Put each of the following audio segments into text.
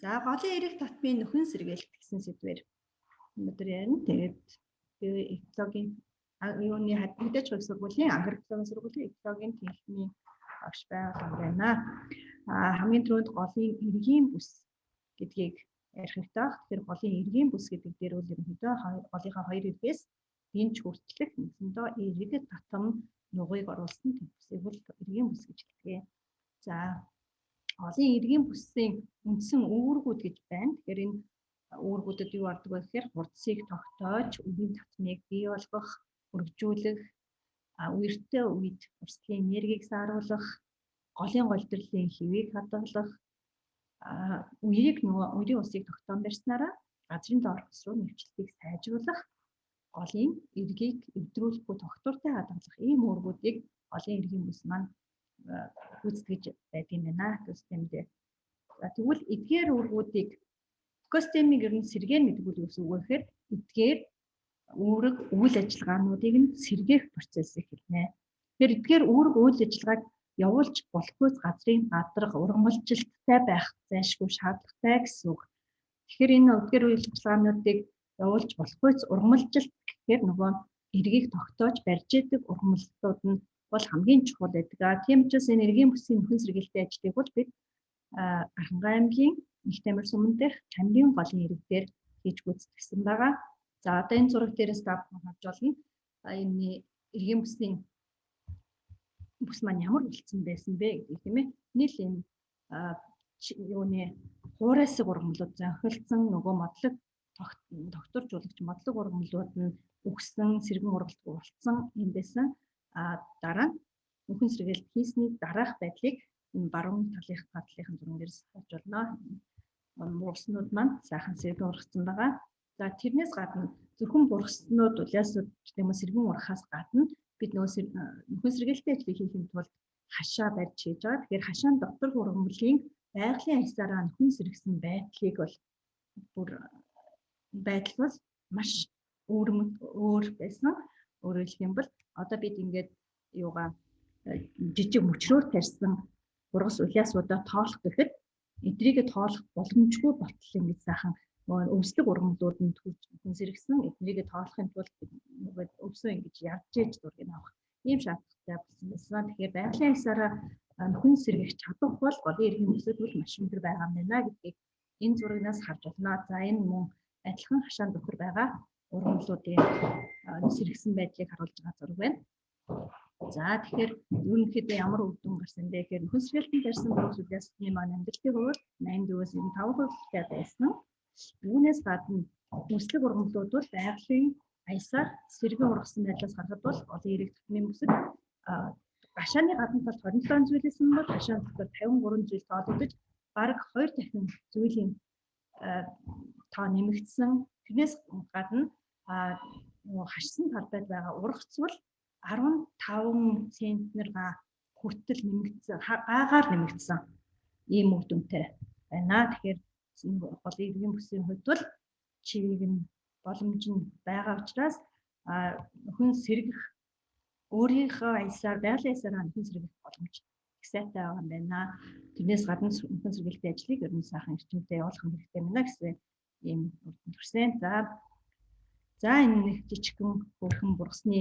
За голын эрэг татмын нөхөн сэргээлт гэсэн сэдвээр өнөөдөр ярина. Тэгээд экологийн юуны мэдээж хувь сургуулийн агрологийн сургуулийн экологийн техникийн багш байгаль байна. Хамгийн түрүүнд голын эргийн бүс гэдгийг ярих хэрэгтэй. Тэгэхээр голын эргийн бүс гэдэг дээр үл ерөнхийдөө голынхаа хоёр эргээс динч хүртэлх нэгсэндөө эрэг татам нугыг оруулсан бүсийг бол эргийн бүс гэж хэлдэг. За голын эргийн бүсийн үндсэн үүргүүд гэж байна. Тэгэхээр энэ үүргүүдэд юу ордог вэ гэхээр хурдсыг тогтоож, үеийн татмыг бий болгох, өргөжүүлэх, үертэй үед урсгалын энергийг сааруулах, голын голдролын хэвийг хадгалах, үерийн усыг тогтоон барьснараа газрын доорх ус руу нэвчлэлтийг сайжруулах, голын эргийг эвдрүүлэхгүй тогтвортой хадгалах ийм үүргүүдийг голын эргийн бүс маань гүйцэтгэж байдаг юм байна экосистемдээ. Тэгвэл эдгээр үүргүүдийг экосистемийг ер нь сэргээн гэдэг нь юу гэсэн үг вэ гэхээр эдгээр үүрэг үйл ажиллагаануудыг нь сэргээх процессыг хэлнэ. Тэгэхээр эдгээр үүрэг үйл ажиллагааг явуулж болохгүйс газрын гадарга ургамалжилттай байх зайлшгүй шаардлагатай гэсэн үг. Тэгэхээр энэ эдгээр үйл ажиллагаануудыг явуулж болохгүйс ургамалжилт гэхээр нөгөө эргийг тогтоож барьж идэг ургамлууд нь бол хамгийн чухал байдаг. Тийм учраас энэ эргийн бүсийн нөхөн сэргээлтийн ажлыг бол бид Аранхай аймгийн Нэлтэмэр суман дэх Чанарын голын эрэг дээр хийж гүйцэтгсэн байгаа. За одоо энэ зураг дээрээс та бүхэн харж болно. Энэ эргийн бүсийн бүс маань ямар үлдсэн байсан бэ гэдэг тийм ээ. Нийл юм юуны хуурайсаг ургамлууд зохилсон нөгөө модлог докторжуулагч модлог ургамлууд нь үгсэн сэргэн ургалтгүй болцсон юм байсан. Дараа нь нөхөн сэргээлт хийсний дараах байдлыг энэ баруун талынхын зурган дээрээс харж болно. Бургаснууд маань сайхан сэргэн ургацсан байгаа. За тэрнээс гадна зөвхөн бургаснууд улаасууд гэх юм уу сэргэн ургахаас гадна бид нөхөн сэргээлтийн ажлыг хийхэд бол хашаа барьж хийж байгаа. Тэгэхээр хашаан доктор ургамлын байгалийн аясаараа нөхөн сэргсэн байдлыг бол байдал бол маш өөр байсан. Өөрөөр хэлэх юм бол одоо бид ингээд юугаа жижиг мөчрөөр тарьсан бургас улаасуудаа тоолох гэхэд эдрийгээ тоолох боломжгүй болтол ингэж сайхан өвслөг ургамлууд нь нөхөн сэргсэн эдрийгээ тоолохын тулд өвсөө ингэж ядж ээж зургийг авах ийм шаардлагатай болсон байсан. Тэгэхээр байгалийн аясаараа нөхөн сэргэх чадвар бол голын эргийн бүсэд бол маш өндөр байгаа юм байна гэдгийг энэ зурагнаас харж байна. За энэ мөн адилхан хашаан дотор байгаа ургамлуудын сэргсэн байдлыг харуулж байгаа зураг байна. За тэгэхээр ерөнхийдөө ямар үр дүн гарсан бэ гэхээр нөхөн сэргээлтийн тарьсан бургас улаасны маань амьдралын хувьд 84-95% байсан. Үүнээс гадна үслэг ургамлууд бол байгалийн аясаар сэргэн ургасан байдлаас харахад бол голын эрэг татмын бүсэд гашааны гадна талд 27 зүйлээс нь бол гашаан дотор 53 зүйл тоологдож бараг 2 дахин зүйлийн тоо нэмэгдсэн. Тэрнээс гадна хашсан талбайд байгаа ургац бол 15 центнерга хүртэл нэмэгдсэн, гаагаар нэмэгдсэн ийм үр дүнтэй байна. Тэгэхээр голын эргийн бүсийн хувьд бол чивийг нь боломж нь байгаа учраас нөхөн сэргэх өөрийнхөө аясаар байгалийн аясаараа нөхөн сэргэх боломж их сайтай байгаа юм байна. Тэрнээс гадна нөхөн сэргээлтийн ажлыг ер нь сайхан эрчимтэй явуулах хэрэгтэй байна гэсэн ийм үр дүн төрсөн. За энэ нэг жижигхэн хөрхэн бургасны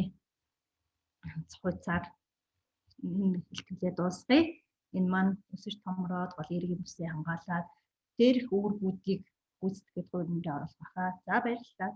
цохойцаар энэ хэлтгэлээ дуусгая. Энэ маань өсөж томроод голын эргийн бүсийг хамгаалаад дээрх үүргүүдийг гүйцэтгэхэд хөрөндөө оруулах баха. За баярлалаа.